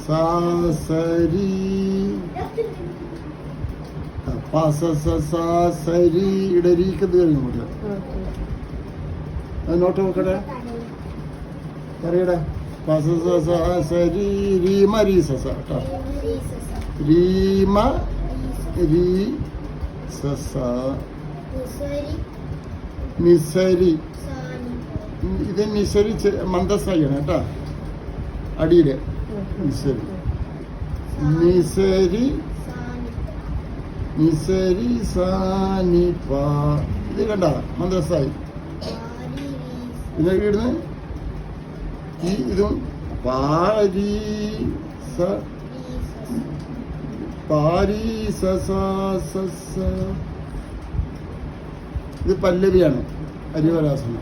സാ സരി പസ സാ സരി ഇടരീക്കത് കഴിഞ്ഞു നോട്ട് നോക്കട്ടെ പറയടേ പസ സാ സരി രീമ രീ സ കേട്ടോ രീമ രീ സ നിസരി ഇത് നിസരി മന്ദസായിയാണ് കേട്ടോ അടിയില് നിസരി നിസരി നിസരി സാനി പാ ഇത് കണ്ട മന്ദസായി പിന്നെ ഇവിടുന്ന് ഈ ഇതും പാരീസ പാരീസ ഇത് പല്ലവിയാണ് അരിവരാസനം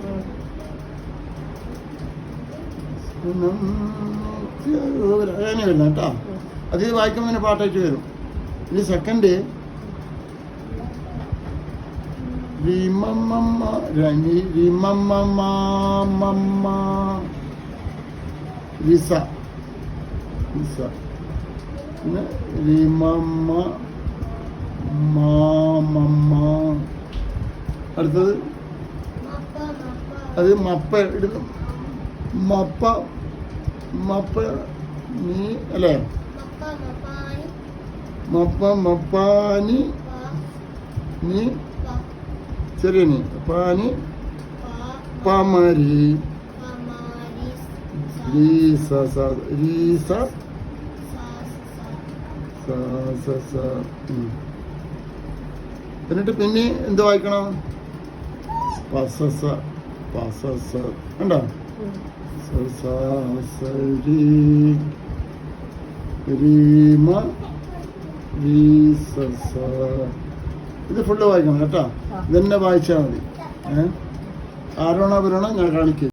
അങ്ങനെ വരുന്ന കേട്ടോ അത് വായിക്കുമ്പോൾ തന്നെ പാട്ടായിട്ട് വരും ഇനി സെക്കൻഡ് റിസ റിസ പിന്നെ റിമമ്മ മാമമ്മ അടുത്തത് അത് മപ്പ ഇടുന്നു മപ്പ മപ്പ നീ അല്ലേ മപ്പ മപ്പാനി നീ ചെറിയ നീ പാനി പാമരി രീസ രീസ എന്നിട്ട് പിന്നെ എന്ത് വായിക്കണം പസസ പസസ കണ്ടോ രീമ ഇത് ഫുള്ള് വായിക്കണം കേട്ടോ ഇതെന്നെ വായിച്ചാൽ മതി ആരോണ വരണോ ഞാൻ കാണിക്കും